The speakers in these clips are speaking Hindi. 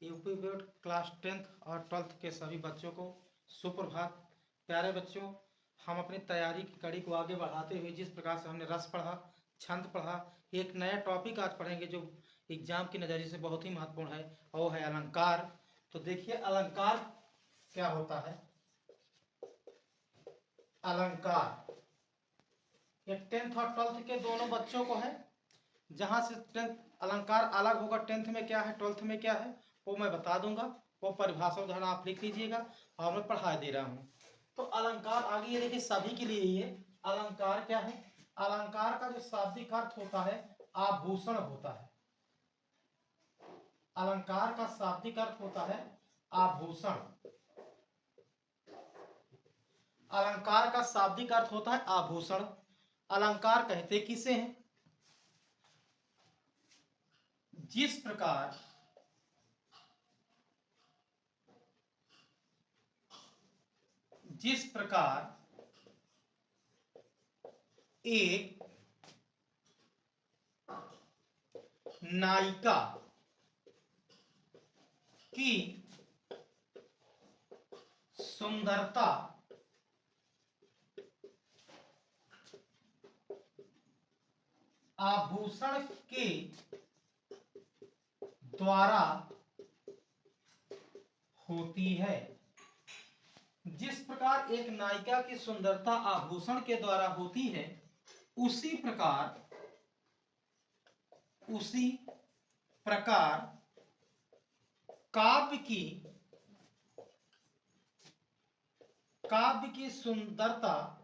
यूपी बोर्ड क्लास 10th और 12th के सभी बच्चों को सुप्रभात। प्यारे बच्चों, हम अपनी तैयारी की कड़ी को आगे बढ़ाते हुए जिस प्रकार से हमने रस पढ़ा, छंद पढ़ा, एक नया टॉपिक आज पढ़ेंगे जो एग्जाम के नज़रिए से बहुत ही महत्वपूर्ण है, और वो है अलंकार। तो देखिए अलंकार क्या होता है। अलंकार ये 10th और 12th के दोनों बच्चों को है। जहां से 10th अलंकार अलग होगा, 10th में क्या है 12th में क्या है वो मैं बता दूंगा। वो परिभाषा उदाहरण आप लिख लीजिएगा और मैं पढ़ा दे रहा हूँ। तो अलंकार आगे ये देखिए सभी के लिए ये अलंकार क्या है। अलंकार का जो शाब्दिक अर्थ होता है आभूषण होता है। अलंकार का शाब्दिक अर्थ होता है आभूषण। अलंकार का शाब्दिक अर्थ होता है आभूषण। अलंकार कहते किसे हैं? जिस प्रकार एक नायिका की सुंदरता आभूषण के द्वारा होती है। जिस प्रकार एक नायिका की सुंदरता आभूषण के द्वारा होती है, उसी प्रकार काव्य की सुंदरता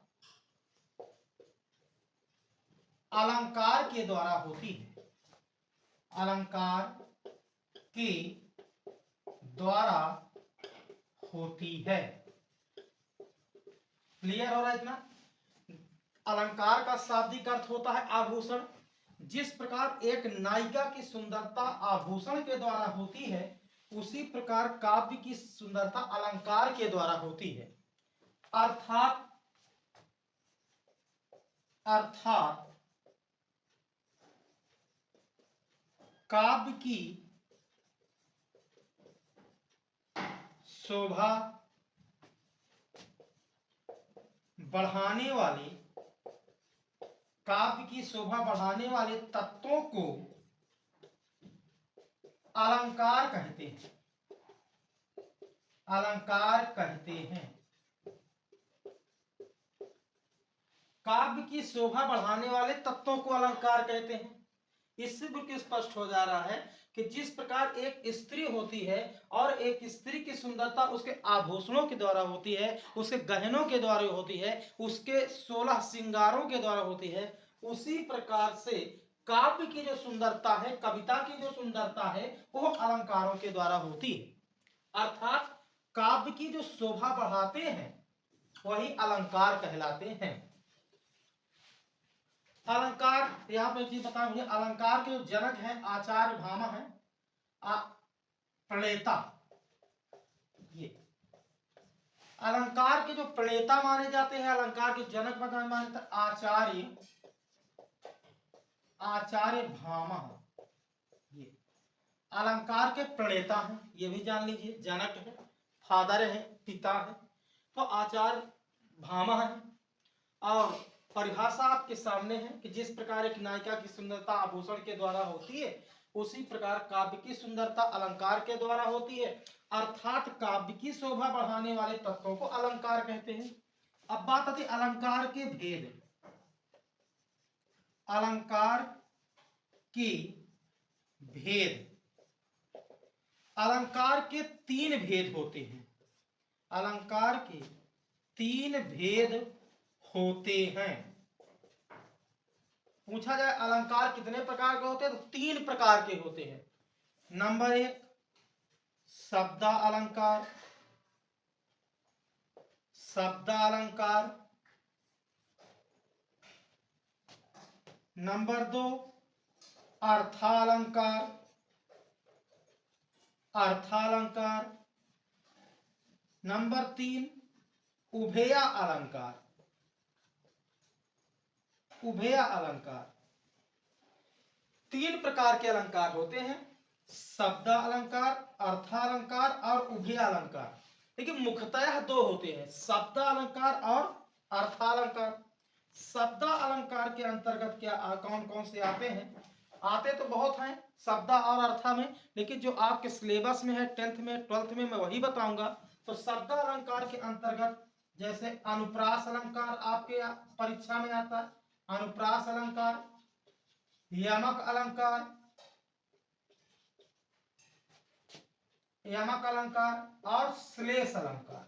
अलंकार के द्वारा होती है। अलंकार के द्वारा होती है। क्लियर हो रहा है इतना? अलंकार का शाब्दिक अर्थ होता है आभूषण। जिस प्रकार एक नायिका की सुंदरता आभूषण के द्वारा होती है, उसी प्रकार काव्य की सुंदरता अलंकार के द्वारा होती है। अर्थात काव्य की शोभा बढ़ाने वाले तत्वों को अलंकार कहते हैं। काव्य की शोभा बढ़ाने वाले तत्वों को अलंकार कहते हैं। इससे बिल्कुल स्पष्ट हो जा रहा है कि जिस प्रकार एक स्त्री होती है और एक स्त्री की सुंदरता उसके आभूषणों के द्वारा होती है, उसके गहनों के द्वारा होती है, उसके 16 श्रृंगारों के द्वारा होती है, उसी प्रकार से काव्य की जो सुंदरता है, कविता की जो सुंदरता है, वो अलंकारों के द्वारा होती है। अर्थात काव्य की जो शोभा बढ़ाते हैं वही अलंकार कहलाते हैं। अलंकार यहाँ पे चीज बता मुझे, अलंकार के जो जनक हैं आचार्य भामा है, प्रणेता। ये अलंकार के जो प्रणेता माने जाते हैं, अलंकार के जनक माने जाते आचार्य भामा। ये अलंकार के प्रणेता हैं, ये भी जान लीजिए। जनक है, फादर है, पिता है, तो आचार्य भामा है। और परिभाषा आपके सामने है कि जिस प्रकार एक नायिका की सुंदरता आभूषण के द्वारा होती है, उसी प्रकार काव्य की सुंदरता अलंकार के द्वारा होती है। अर्थात काव्य की शोभा बढ़ाने वाले तत्वों को अलंकार कहते हैं। अब बात आती अलंकार के भेद। अलंकार के भेद, अलंकार के 3 भेद होते हैं। अलंकार के 3 भेद होते हैं। पूछा जाए अलंकार कितने प्रकार के होते हैं, तो 3 प्रकार के होते हैं। नंबर 1 शब्दालंकार। नंबर 2 अर्थालंकार। नंबर 3 उभया अलंकार। 3 प्रकार के अलंकार होते हैं, शब्द अलंकार, अर्थालंकार और उभयालंकार। देखिए मुख्यतः दो होते हैं, शब्दालंकार और अर्थालंकार। शब्दालंकार के अंतर्गत क्या कौन कौन से आते हैं? आते तो बहुत हैं शब्दा और अर्था में, लेकिन जो आपके सिलेबस में है 10th में 12th में मैं वही बताऊंगा। तो शब्दालंकार के अंतर्गत जैसे अनुप्रास अलंकार आपके परीक्षा में आता है, अनुप्रास अलंकार, यमक अलंकार, यमक अलंकार और श्लेष अलंकार।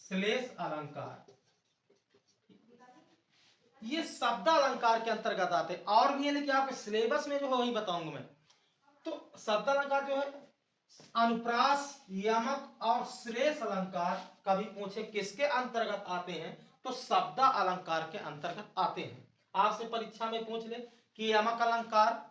श्लेष अलंकार ये शब्द अलंकार के अंतर्गत आते हैं। और भी है लेकिन आपके सिलेबस में जो है वही बताऊंगा मैं। तो शब्द अलंकार जो है अनुप्रास, यमक और श्लेष अलंकार कभी पूछे किसके अंतर्गत आते हैं, तो शब्द अलंकार के अंतर्गत आते हैं। आपसे परीक्षा में पूछ ले कि यमक अलंकार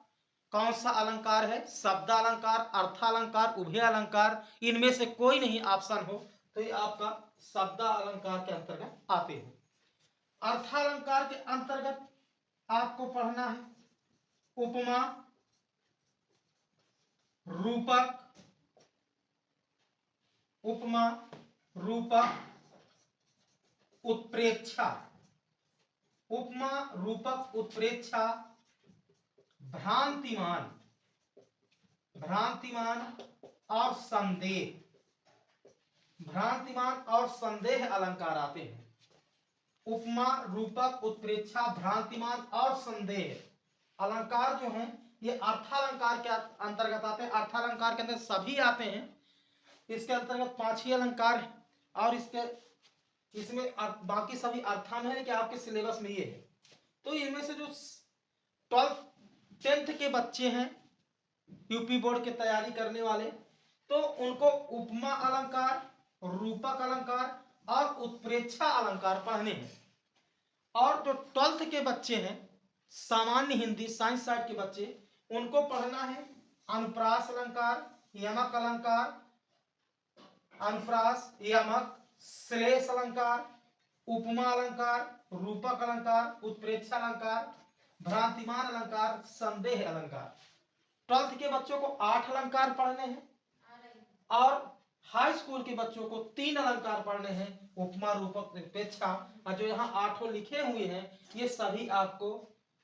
कौन सा अलंकार है, शब्द अलंकार, अर्थालंकार, उभय अलंकार, इनमें से कोई नहीं ऑप्शन हो तो ये आपका शब्द अलंकार के अंतर्गत आते हैं। अर्थालंकार के अंतर्गत आपको पढ़ना है उपमा, रूपक, उपमा, रूपक, उत्प्रेक्षा, उपमा, रूपक, उत्प्रेक्षा, भ्रांतिमान, भ्रांतिमान और संदेह, भ्रांतिमान और संदेह अलंकार आते हैं। उपमा, रूपक, उत्प्रेक्षा, भ्रांतिमान और संदेह अलंकार जो हैं ये अर्थालंकार के अंतर्गत आते हैं। अर्थालंकार के अंदर सभी आते हैं। इसके अंतर्गत 5 ही अलंकार है और इसमें बाकी सभी अर्था में है कि आपके सिलेबस में ये है। तो इनमें से जो 12th 10th के बच्चे हैं यूपी बोर्ड की तैयारी करने वाले, तो उनको उपमा अलंकार, रूपक अलंकार और उत्प्रेक्षा अलंकार पढ़ने हैं। और जो 12th के बच्चे हैं सामान्य हिंदी साइंस साइड के बच्चे, उनको पढ़ना है अनुप्रास अलंकार, यमक अलंकार, अनुप्रास, यमक, श्लेष अलंकार, उपमा अलंकार, रूपक अलंकार, उत्प्रेक्षा अलंकार, भ्रांतिमान अलंकार, संदेह अलंकार। 12th के बच्चों को 8 अलंकार पढ़ने हैं और हाई स्कूल के बच्चों को 3 अलंकार पढ़ने हैं, उपमा, रूपक, उत्प्रेक्षा। और जो यहाँ 8 लिखे हुए हैं ये सभी आपको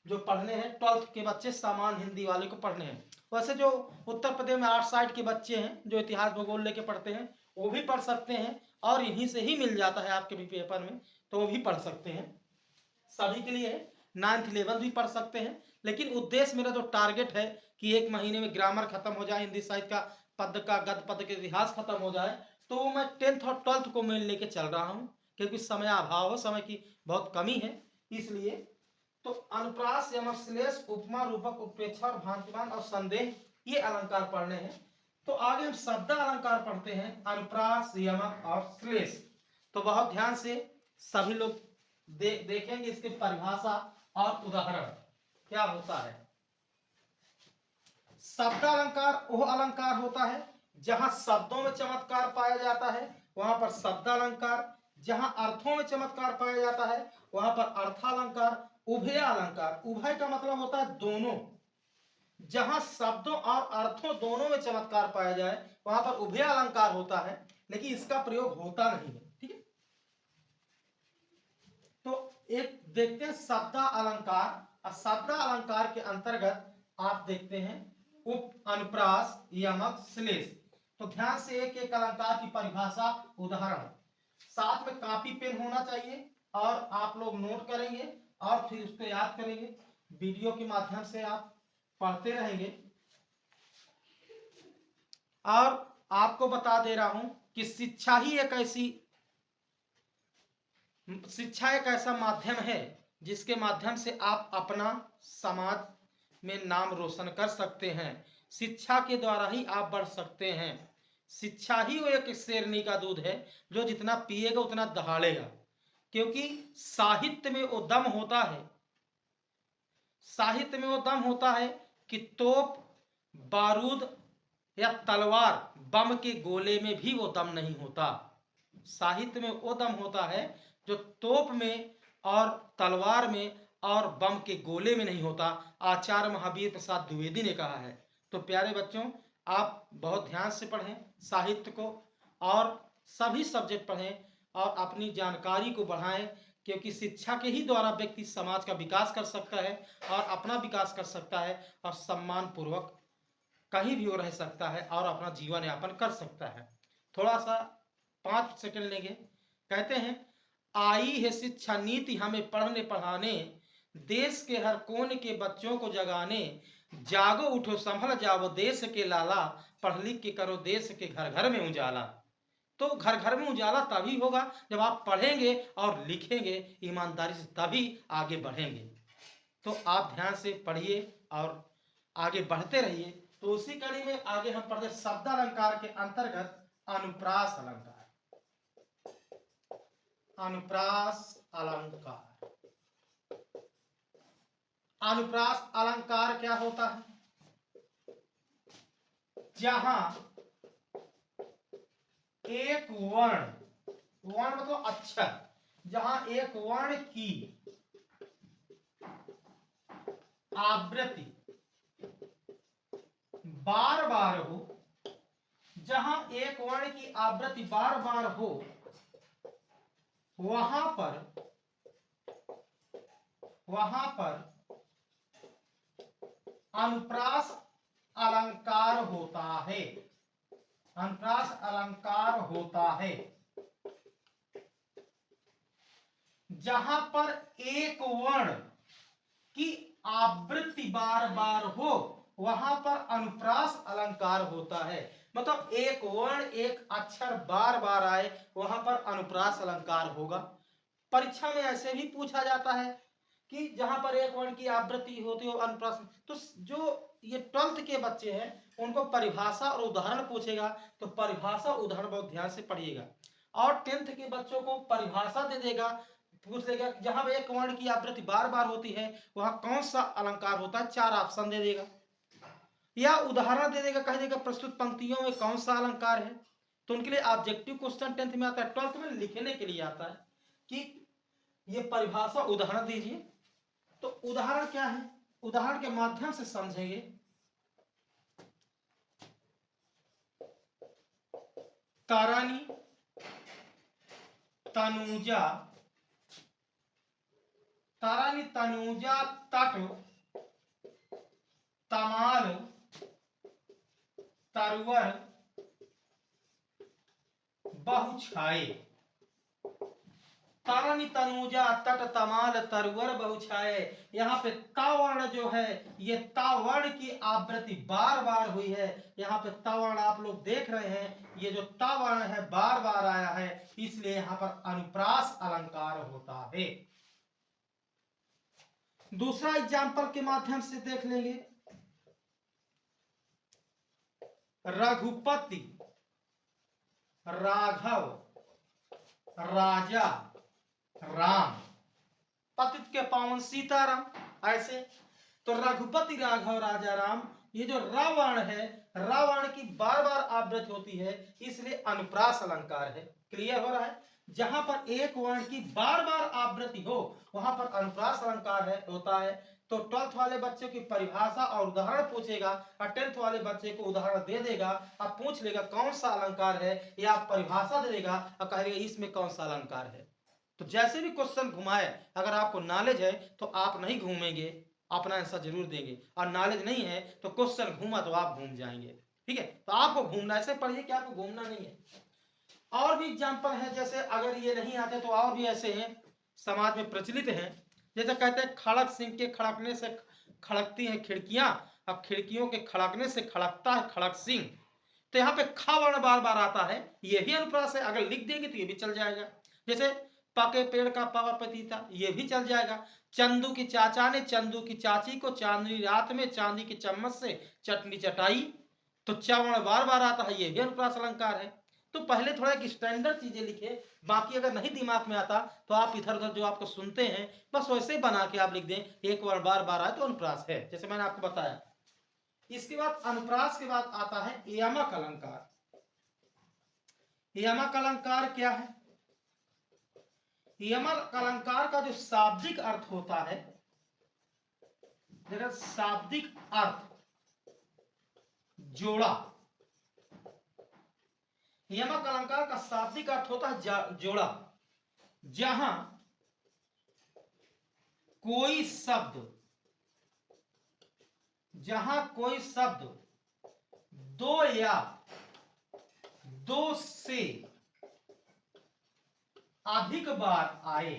जो पढ़ने हैं 12th के बच्चे सामान्य हिंदी वाले को पढ़ने हैं। वैसे जो उत्तर प्रदेश में 8 साइड के बच्चे हैं जो इतिहास भूगोल लेके पढ़ते हैं वो भी पढ़ सकते हैं और इन्हीं से ही मिल जाता है आपके भी पेपर में, तो वो भी पढ़ सकते हैं। सभी के लिए 9th 11th भी पढ़ सकते हैं। लेकिन उद्देश्य मेरा जो टारगेट है कि 1 महीने में ग्रामर खत्म हो जाए, हिंदी साहित्य का पद का गद्य पद के इतिहास खत्म हो जाए, तो मैं 10th और 12th को मैं लेके चल रहा हूँ क्योंकि समय अभाव है, समय की बहुत कमी है इसलिए। तो अनुप्रास, यमक, श्लेष, उपमा, रूपक, उत्प्रेक्षा और भ्रांतिमान और संदेह ये अलंकार पढ़ने हैं। तो आगे हम शब्द अलंकार पढ़ते हैं, अनुप्रास, यमक और श्लेष। तो बहुत ध्यान से सभी लोग देखेंगे इसकी परिभाषा और उदाहरण क्या होता है। शब्द अलंकार वह अलंकार होता है जहां शब्दों में चमत्कार पाया जाता है वहां पर शब्द अलंकार, जहां अर्थों में चमत्कार पाया जाता है वहां पर अर्थालंकार। उभय अलंकार, उभय का मतलब होता है दोनों, जहां शब्दों और अर्थों दोनों में चमत्कार पाया जाए वहां पर उभय अलंकार होता है, लेकिन इसका प्रयोग होता नहीं है। ठीक है, तो एक देखते हैं शब्द अलंकार। शब्द अलंकार के अंतर्गत आप देखते हैं उप, अनुप्रास, यमक, श्लेष। तो ध्यान से एक एक अलंकार की परिभाषा, उदाहरण, साथ में कॉपी पेन होना चाहिए और आप लोग नोट करेंगे और फिर उसको याद करेंगे। वीडियो के माध्यम से आप पढ़ते रहेंगे। और आपको बता दे रहा हूं कि शिक्षा एक ऐसा माध्यम है जिसके माध्यम से आप अपना समाज में नाम रोशन कर सकते हैं। शिक्षा के द्वारा ही आप बढ़ सकते हैं। शिक्षा ही वो एक शेरनी का दूध है जो जितना पिएगा उतना दहाड़ेगा, क्योंकि साहित्य में वो दम होता है, साहित्य में वो दम होता है कि तोप, बारूद या तलवार, बम के गोले में भी वो दम नहीं होता। साहित्य में वो दम होता है जो तोप में और तलवार में और बम के गोले में नहीं होता। आचार्य महावीर प्रसाद द्विवेदी ने कहा है। तो प्यारे बच्चों, आप बहुत ध्यान से पढ़ें साहित्य को, और सभी सब्जेक्ट पढ़ें और अपनी जानकारी को बढ़ाएं, क्योंकि शिक्षा के ही द्वारा व्यक्ति समाज का विकास कर सकता है और अपना विकास कर सकता है और सम्मान पूर्वक कहीं भी वो रह सकता है और अपना जीवन यापन कर सकता है। थोड़ा सा 5 सेकंड लेंगे। कहते हैं, आई है शिक्षा नीति हमें पढ़ने पढ़ाने, देश के हर कोने के बच्चों को जगाने, जागो उठो संभल जाओ देश के लाला, पढ़ लिख के करो देश के घर घर में उजाला। तो घर घर में उजाला तभी होगा जब आप पढ़ेंगे और लिखेंगे ईमानदारी से, तभी आगे बढ़ेंगे। तो आप ध्यान से पढ़िए और आगे बढ़ते रहिए। तो उसी कड़ी में आगे हम पढ़ते शब्द अलंकार के अंतर्गत अनुप्रास अलंकार। अनुप्रास अलंकार, अनुप्रास अलंकार क्या होता है? जहां एक वर्ण, वर्ण मतलब अक्षर, जहां एक वर्ण की आवृत्ति बार बार हो, जहां एक वर्ण की आवृत्ति बार बार हो, वहां पर अनुप्रास अलंकार होता है। अनुप्रास अलंकार होता है। जहां पर एक वर्ण की आवृत्ति बार बार हो, वहां पर अनुप्रास अलंकार होता है। मतलब एक वर्ण एक अक्षर बार बार आए, वहां पर अनुप्रास अलंकार होगा। परीक्षा में ऐसे भी पूछा जाता है कि जहां पर एक वर्ण की आवृत्ति होती हो अनुप्रास। तो जो ये 12th के बच्चे हैं उनको परिभाषा और उदाहरण पूछेगा, तो परिभाषा उदाहरण बहुत ध्यान से पढ़िएगा। और 10th के बच्चों को परिभाषा दे देगा, पूछ लेगा जहां एक वर्ण की आवृत्ति बार बार होती है वहां कौन सा अलंकार होता है, 4 ऑप्शन दे देगा या उदाहरण दे देगा, कह देगा प्रस्तुत पंक्तियों में कौन सा अलंकार है। तो उनके लिए ऑब्जेक्टिव क्वेश्चन 10th में आता है, 12th में लिखने के लिए आता है कि ये परिभाषा उदाहरण दीजिए। तो उदाहरण क्या है, उदाहरण के माध्यम से समझेंगे। तारानी, तनुजा, तारानी तनुजा तट, तमाल, तरवर, बहुछाए। तारानी तनुजा तट तमाल तरवर बहुछाए, यहाँ पे ता वर्ण जो है ये ता वर्ण की आवृत्ति बार बार हुई है। यहाँ पे ता वर्ण आप लोग देख रहे हैं, ये जो ता वर्ण है बार बार आया है, इसलिए यहाँ पर अनुप्रास अलंकार होता है। दूसरा एग्जाम्पल के माध्यम से देख लेंगे। रघुपति, राघव, राजा, राम, पतित के पावन सीताराम, ऐसे। तो रघुपति, राघव, राजा, राम, ये जो र वर्ण है, र वर्ण की बार बार आवृत्ति होती है, इसलिए अनुप्रास अलंकार है। क्लियर हो रहा है? जहां पर एक वर्ण की बार बार आवृत्ति हो वहां पर अनुप्रास अलंकार है होता है। तो 12th वाले बच्चे की परिभाषा और उदाहरण पूछेगा और 10th वाले बच्चे को उदाहरण दे देगा, अब पूछ लेगा कौन सा अलंकार है, या परिभाषा दे देगा और कहेगा इसमें कौन सा अलंकार है। तो जैसे भी क्वेश्चन घुमाए, अगर आपको नॉलेज है तो आप नहीं घूमेंगे, अपना आंसर जरूर देंगे, और नॉलेज नहीं है तो क्वेश्चन घूमा तो आप घूम जाएंगे। ठीक है, तो आपको घूमना, ऐसे पढ़िए कि आपको घूमना नहीं है। और भी एग्जाम्पल है, जैसे अगर ये नहीं आते तो और भी ऐसे हैं समाज में प्रचलित हैं। जैसे कहते हैं खड़क सिंह के खड़कने से खड़कती हैं खिड़कियां, अब खिड़कियों के खड़कने से खड़कता है खड़क सिंह। तो यहाँ पे ख वर्ण बार बार आता है, ये भी अनुप्रास है। अगर लिख देंगे तो ये भी चल जाएगा। जैसे पके पेड़ का पावा पतीता, ये भी चल जाएगा। चंदू की चाचा ने चंदू की चाची को चांदनी रात में चांदी के चम्मच से चटनी चटाई, तो च वर्ण बार बार आता है, ये भी अनुप्रास अलंकार है। तो पहले थोड़ा एक स्टैंडर्ड चीजें लिखे, बाकी अगर नहीं दिमाग में आता तो आप इधर उधर जो आपको सुनते हैं बस वैसे बना के आप लिख दें, एक बार बार बार आए तो अनुप्रास है, जैसे मैंने आपको बताया। इसके बाद अनुप्रास के बाद आता है यमक अलंकार। यमक अलंकार क्या है? यमक अलंकार का जो शाब्दिक अर्थ होता है, देखो शाब्दिक अर्थ जोड़ा, यमक अलंकार का शाब्दिक अर्थ होता है जोड़ा। जहां कोई शब्द दो या दो से अधिक बार आए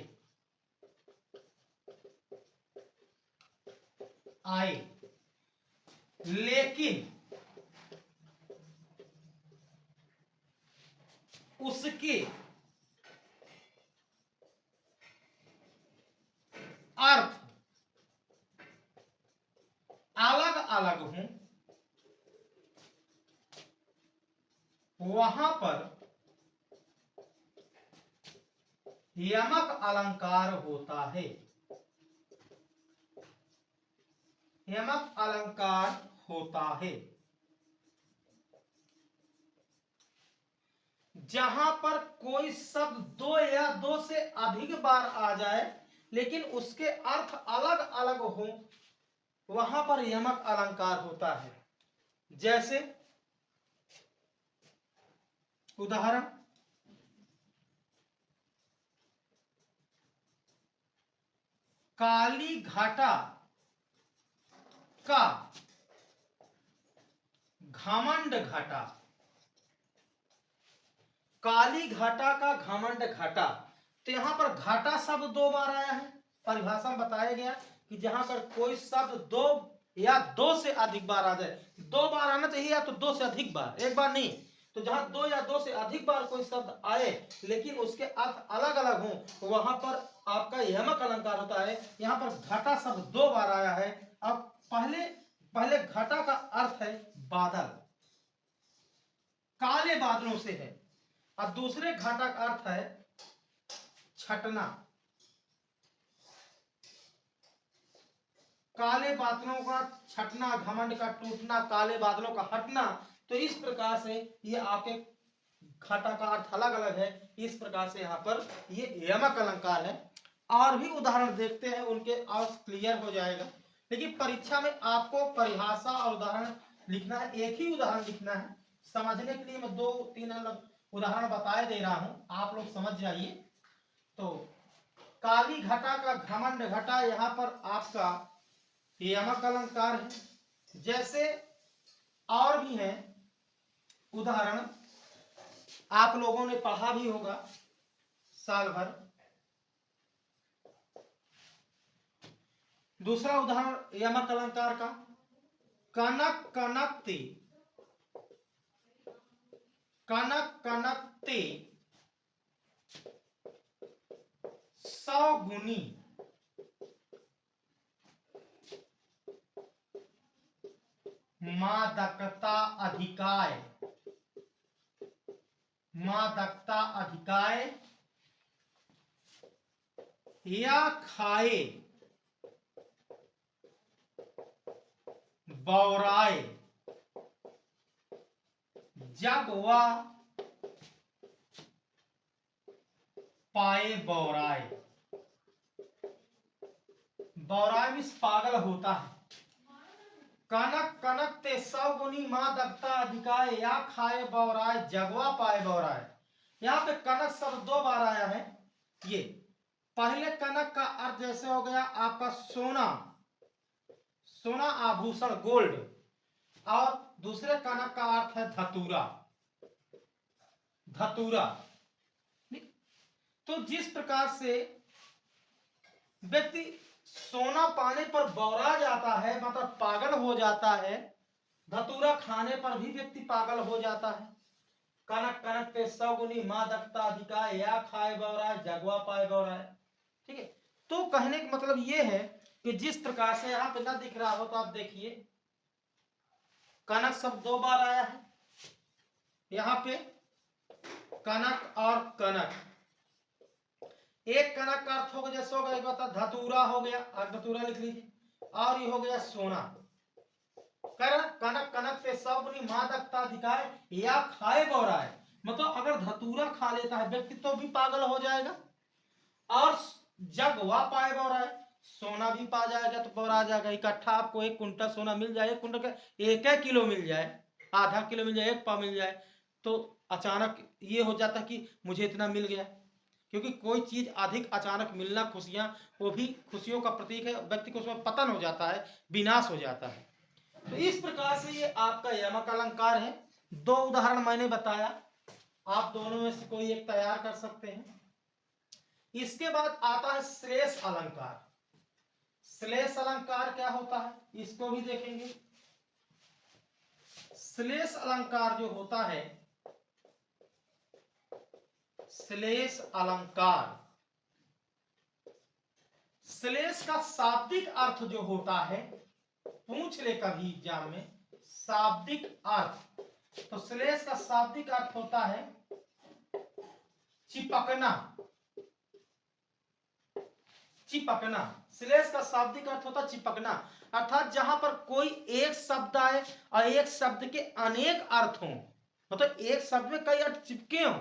लेकिन उसके अर्थ अलग अलग हों, वहां पर यमक अलंकार होता है। यमक अलंकार होता है जहां पर कोई शब्द दो या दो से अधिक बार आ जाए लेकिन उसके अर्थ अलग अलग हो, वहां पर यमक अलंकार होता है। जैसे उदाहरण, काली घाटा का घमंड घटा। काली घाटा का घमंड घटा, तो यहां पर घाटा शब्द दो बार आया है। परिभाषा में बताया गया कि जहां पर कोई शब्द दो या दो से अधिक बार आ जाए, दो बार आना चाहिए या तो दो से अधिक बार, एक बार नहीं। तो जहां दो या दो से अधिक बार कोई शब्द आए लेकिन उसके अर्थ अलग अलग हों, तो वहां पर आपका यमक अलंकार होता है। यहां पर घाटा शब्द दो बार आया है। अब पहले घाटा का अर्थ है बादल, काले बादलों से है। और दूसरे घाटा का अर्थ है छटना, काले बादलों का छटना, घमंड का टूटना, काले बादलों का हटना। तो इस प्रकार से ये आपके घाटा का अर्थ अलग अलग है। इस प्रकार से यहाँ पर ये यमक अलंकार है। और भी उदाहरण देखते हैं, उनके और क्लियर हो जाएगा। लेकिन परीक्षा में आपको परिभाषा और उदाहरण लिखना है, एक ही उदाहरण लिखना है। समझने के लिए मैं दो तीन अलग उदाहरण बताए दे रहा हूं, आप लोग समझ जाइए। तो काली घटा का घमंड घटा, यहां पर आपका यमक अलंकार है। जैसे और भी है उदाहरण, आप लोगों ने पढ़ा भी होगा साल भर। दूसरा उदाहरण यमक अलंकार का, कनक कनकते, कनक कनकते सौगुनी, मादकता अधिकाय, मादकता अधिकाय या खाए बौराए, जब वह पाए बौराए। बौराए मीन्स पागल होता है। कनक कनक ते सौगुनी मादकता अधिकाय या खाए बौराए, जगवा पाए बौराए। यहाँ पे कनक शब्द दो बार आया है। ये पहले कनक का अर्थ जैसे हो गया आपका सोना, सोना आभूषण गोल्ड, और दूसरे कनक का अर्थ है धतूरा, धतूरा। तो जिस प्रकार से व्यक्ति सोना पाने पर बौरा जाता है, मतलब पागल हो जाता है, धतूरा खाने पर भी व्यक्ति पागल हो जाता है। कनक कनक पे सौगुनी मादकता अधिकाय या खाए बौराए, जगवा पाए बौराए। ठीक है, तो कहने का मतलब ये है कि जिस प्रकार से यहां पे ना दिख रहा हो तो आप देखिए, कनक शब्द दो बार आया है। यहां पे कनक और कनक, एक कनक का अर्थ हो गया जैसे हो गया, एक बता धतूरा हो गया, और धतूरा लिख लीजिए, और ये हो गया सोना। कनक कनक पे सौगुनी मादकता अधिकाय या खाए बौराए, मतलब अगर धतूरा खा लेता है व्यक्ति तो भी पागल हो जाएगा। और जब वह पाए बौराए, सोना भी पा जाएगा तो बौरा जाएगा। इकट्ठा आपको एक कुंटल सोना मिल जाए, एक कुंटल का 1 किलो मिल जाए, आधा किलो मिल जाए, 1 पाव मिल जाए, तो अचानक ये हो जाता कि मुझे इतना मिल गया, क्योंकि कोई चीज अधिक अचानक मिलना, खुशियां, वो भी खुशियों का प्रतीक है, व्यक्ति को उसमें पतन हो जाता है, विनाश हो जाता है। तो इस प्रकार से ये आपका यमक अलंकार है। दो उदाहरण मैंने बताया, आप दोनों में से कोई एक तैयार कर सकते हैं। इसके बाद आता है श्लेष अलंकार। श्लेष अलंकार क्या होता है, इसको भी देखेंगे। श्लेष अलंकार जो होता है, श्लेष अलंकार, श्लेष का शाब्दिक अर्थ जो होता है, पूछ ले कभी एग्जाम में शाब्दिक अर्थ, तो श्लेष का शाब्दिक अर्थ होता है चिपकना। चिपकना, श्लेष का शाब्दिक अर्थ होता है चिपकना, अर्थात जहां पर कोई एक शब्द आए और एक शब्द के अनेक अर्थ हों, मतलब एक शब्द में कई अर्थ चिपके हों,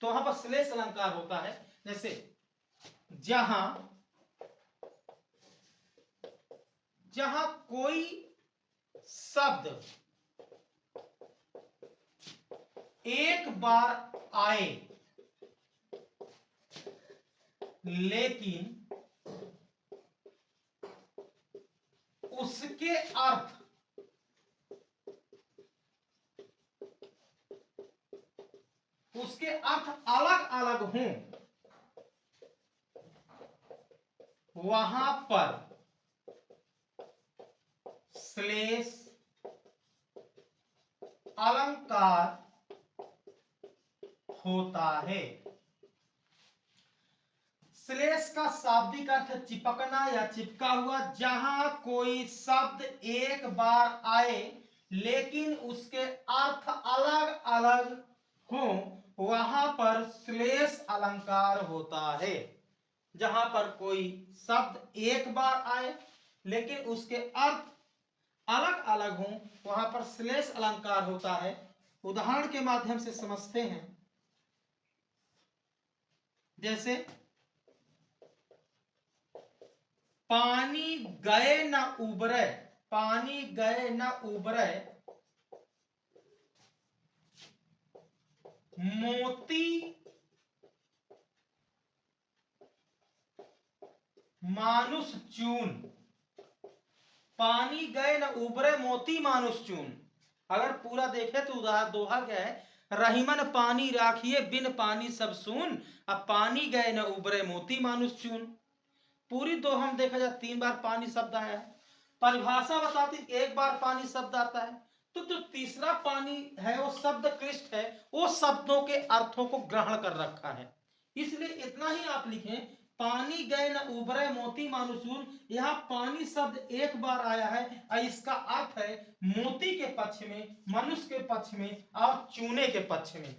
तो वहां पर श्लेष अलंकार होता है। जैसे जहां जहां कोई शब्द एक बार आए लेकिन उसके अर्थ अलग अलग हों, वहां पर श्लेष अलंकार होता है। श्लेष का शाब्दिक अर्थ चिपकना या चिपका हुआ। जहां कोई शब्द एक बार आए लेकिन उसके अर्थ अलग अलग हो, वहां पर श्लेष अलंकार होता है। जहां पर कोई शब्द एक बार आए लेकिन उसके अर्थ अलग अलग हों, वहां पर श्लेष अलंकार होता है। उदाहरण के माध्यम से समझते हैं। जैसे पानी गए न उबरे, पानी गए न उबरे, मोती मानुष चून। पानी गए न उबरे मोती मानुष चून। अगर पूरा देखे तो दोहा क्या है, रहीमन पानी राखिए बिन पानी सब सून, अब पानी गए न उबरे मोती मानुष चून। पूरी दो हम देखा जाए 3 बार पानी शब्द आया है। परिभाषा बताती 1 बार पानी शब्द आता है, तो जो तीसरा पानी है वो शब्द क्लिष्ट है, वो शब्दों के अर्थों को ग्रहण कर रखा है। इसलिए इतना ही आप लिखें, पानी गए न उबरे मोती मानुसून। यहाँ पानी शब्द 1 बार आया है और इसका अर्थ है मोती के पक्ष में, मनुष्य के पक्ष में और चूने के पक्ष में।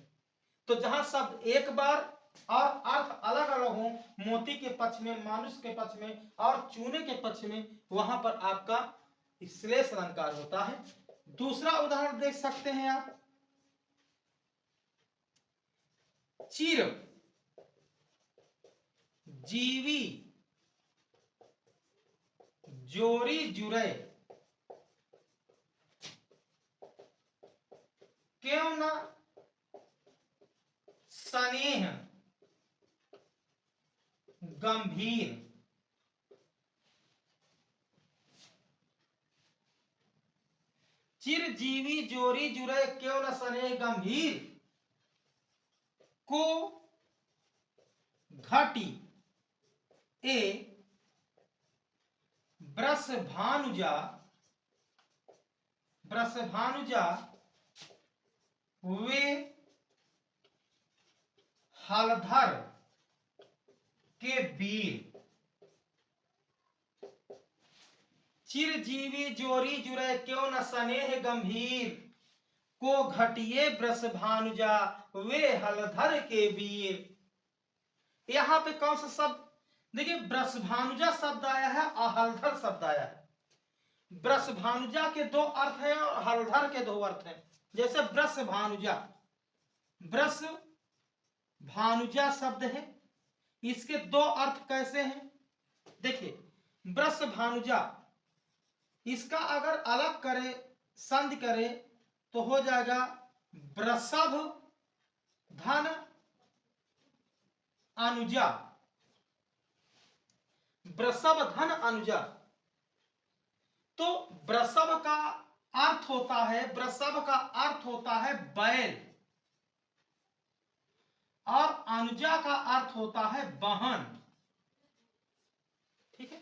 तो जहां शब्द 1 बार और अर्थ अलग अलग हो, मोती के पक्ष में, मानुष के पक्ष में और चूने के पक्ष में, वहां पर आपका श्लेष अलंकार होता है। दूसरा उदाहरण देख सकते हैं आप। चिर जीवी जोरी जुरे, क्यों न स्नेह गंभीर। चिरजीवी जोरी जुरे, क्यों न स्नेह गंभीर, को घटी ए ब्रसभानुजा, ब्रसभानुजा वे हलधर के वीर। चिरजीवी जोरी जुरे, क्यों न स्नेह गंभीर, को घटिए ब्रसभानुजा वे हलधर के वीर। यहां पे कौन सा शब्द देखिए, ब्रसभानुजा शब्द आया है और हलधर शब्द आया है। ब्रसभानुजा के 2 अर्थ हैं और हलधर के 2 अर्थ हैं। जैसे ब्रसभानुजा, ब्रस भानुजा शब्द है, इसके 2 अर्थ कैसे हैं देखिए। ब्रसभानुजा, इसका अगर अलग करे, संध करे तो हो जाएगा वृषभ धन अनुजा, वृषभ धन अनुजा। तो वृषभ का अर्थ होता है, वृषभ का अर्थ होता है बैल, और अनुजा का अर्थ होता है बहन। ठीक है,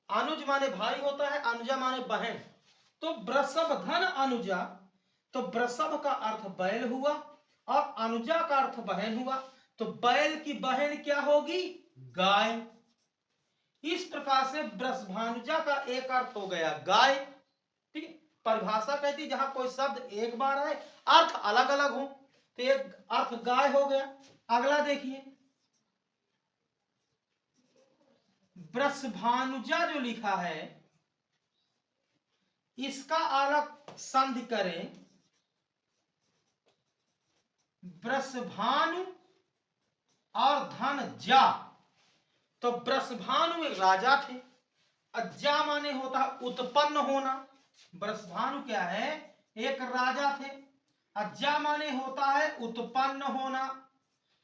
अनुज माने भाई होता है, अनुजा माने बहन। तो वृषभ धन अनुजा, तो वृषभ का अर्थ बैल हुआ और अनुजा का अर्थ बहन हुआ। तो बैल की बहन क्या होगी? गाय। इस प्रकार से वृषभानुजा का एक अर्थ हो गया गाय। ठीक है, परिभाषा कहती है जहां कोई शब्द एक बार आए, अर्थ अलग अलग हो, तो एक अर्थ गाय हो गया। अगला देखिए, वृषभानुजा जो लिखा है, इसका अलग संधि करें, वृषभानु और धन जा। तो वृषभानु एक राजा थे, अज्जा माने होता है उत्पन्न होना। वृषभानु क्या है? एक राजा थे। अज्जा माने होता है उत्पन्न होना,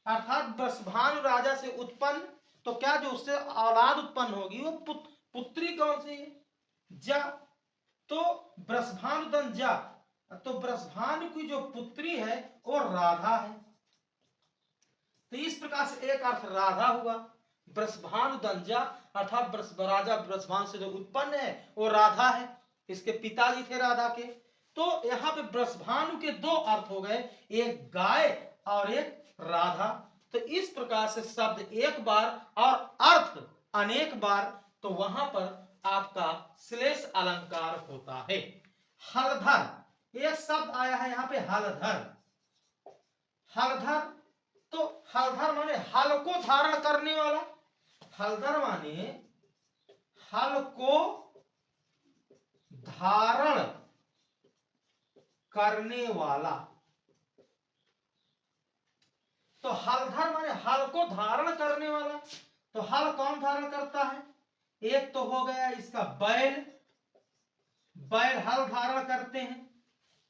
अर्थात वृषभानु राजा से उत्पन्न, तो क्या जो उससे औलाद उत्पन्न होगी वो पुत्री कौन सी है? जा। तो वृषभानु धन जा, तो वृषभानु की जो पुत्री है वो राधा है। तो इस प्रकार से एक अर्थ राधा हुआ, वृषभानु दंजा, अर्थात राजा वृषभानु से जो उत्पन्न है वो राधा है, इसके पिताजी थे राधा के। तो यहाँ पे वृषभानु के दो अर्थ हो गए, एक गाय और एक राधा। तो इस प्रकार से शब्द एक बार और अर्थ अनेक बार, तो वहां पर आपका श्लेष अलंकार होता है। हलधर, एक शब्द आया है यहाँ पे हलधर। हलधर, तो हलधर माने हल को धारण करने वाला। हलधर माने हल को धारण करने वाला। तो हलधर माने हल को धारण करने वाला। तो हल कौन धारण करता है? एक तो हो गया इसका बैल, बैल हल धारण करते हैं,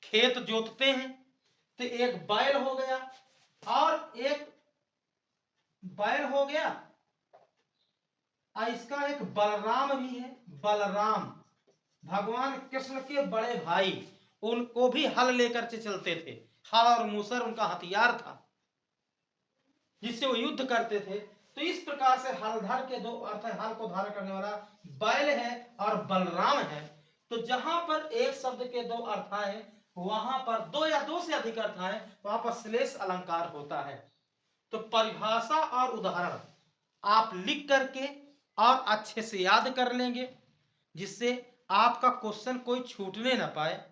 खेत जोतते हैं, तो एक बैल हो गया, और एक बैल हो गया, और इसका एक बलराम भी है। बलराम भगवान कृष्ण के बड़े भाई, उनको भी हल लेकर के चलते थे। हल और मूसर उनका हथियार था जिससे वो युद्ध करते थे। तो इस प्रकार से हलधर के दो अर्थ है, हल को धारण करने वाला बैल है और बलराम है। तो जहां पर एक शब्द के दो अर्थ आए, वहां पर दो या दो से अधिक अर्थ आए, वहां पर श्लेष अलंकार होता है। तो परिभाषा और उदाहरण आप लिख करके और अच्छे से याद कर लेंगे, जिससे आपका क्वेश्चन कोई छूटने ना पाए।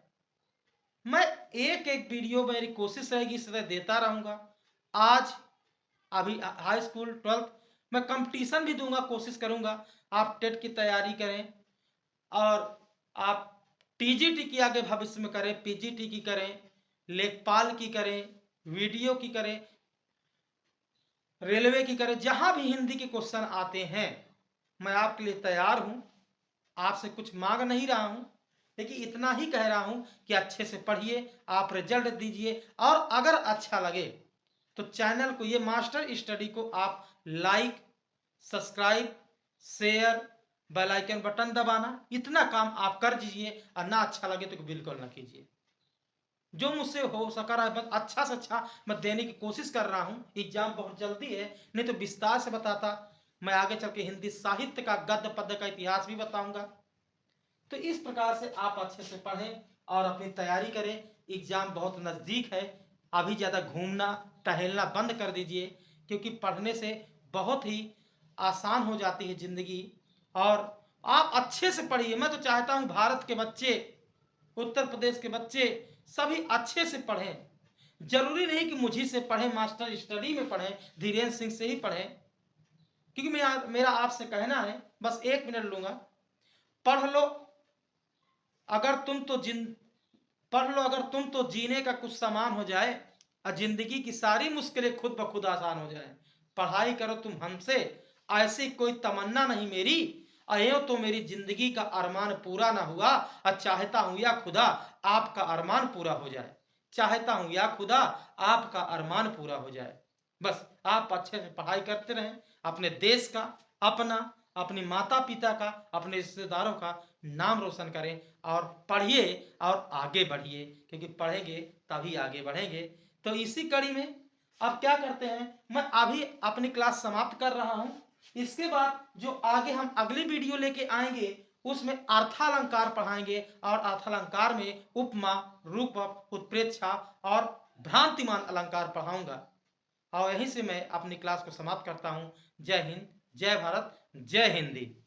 मैं एक एक वीडियो, मेरी कोशिश रहेगी इस तरह देता रहूंगा। आज अभी हाई स्कूल 12th मैं कंपटीशन भी दूंगा, कोशिश करूंगा आप टेट की तैयारी करें, और आप टीजीटी की आगे भविष्य में करें, पीजीटी की करें, लेखपाल की करें, वीडियो की करें, रेलवे की करें। जहां भी हिंदी के क्वेश्चन आते हैं मैं आपके लिए तैयार हूं। आपसे कुछ मांग नहीं रहा हूं, लेकिन इतना ही कह रहा हूं कि अच्छे से पढ़िए, आप रिजल्ट दीजिए, और अगर अच्छा लगे तो चैनल को, ये मास्टर स्टडी को आप like, subscribe, share, bell icon button दबाना, इतना काम आप कर दीजिए। और ना अच्छा लगे तो बिल्कुल ना कीजिए। जो मुझसे हो सका रहा है बस अच्छा से अच्छा मैं देने की कोशिश कर रहा हूं। एग्जाम बहुत जल्दी है, नहीं तो विस्तार से बताता। मैं आगे चल के हिंदी साहित्य का, गद्य पद्य का इतिहास भी बताऊंगा। तो इस प्रकार से आप अच्छे से पढ़ें और अपनी तैयारी करें। एग्जाम बहुत नजदीक है, अभी ज्यादा घूमना टहलना बंद कर दीजिए, क्योंकि पढ़ने से बहुत ही आसान हो जाती है जिंदगी। और आप अच्छे से पढ़िए। मैं तो चाहता हूं भारत के बच्चे, उत्तर प्रदेश के बच्चे सभी अच्छे से पढ़ें। जरूरी नहीं कि मुझी से पढ़ें, मास्टर स्टडी में पढ़ें, धीरेन्द्र सिंह से ही पढ़ें, क्योंकि मेरा आपसे कहना है, बस 1 मिनट लूंगा। पढ़ लो अगर तुम तो जीने का कुछ सामान हो जाए, और जिंदगी की सारी मुश्किलें खुद ब खुद आसान हो जाए। पढ़ाई करो तुम हमसे, ऐसी कोई तमन्ना नहीं मेरी, अयो तो मेरी जिंदगी का अरमान पूरा ना हुआ, और चाहता हूं या खुदा आपका अरमान पूरा हो जाए। चाहता हूं या खुदा आपका अरमान पूरा हो जाए। बस आप अच्छे से पढ़ाई करते रहें, अपने देश का, अपना, अपनी माता पिता का, अपने रिश्तेदारों का नाम रोशन करें और पढ़िए और आगे बढ़िए, क्योंकि पढ़ेंगे तभी आगे बढ़ेंगे। तो इसी कड़ी में अब क्या करते हैं, मैं अभी अपनी क्लास समाप्त कर रहा हूं। इसके बाद जो आगे हम अगली वीडियो लेके आएंगे उसमें अर्थालंकार पढ़ाएंगे और अर्थालंकार में उपमा, रूपक, उत्प्रेक्षा और भ्रांतिमान अलंकार पढ़ाऊंगा। और यहीं से मैं अपनी क्लास को समाप्त करता हूं। जय हिंद, जय भारत, जय हिंदी।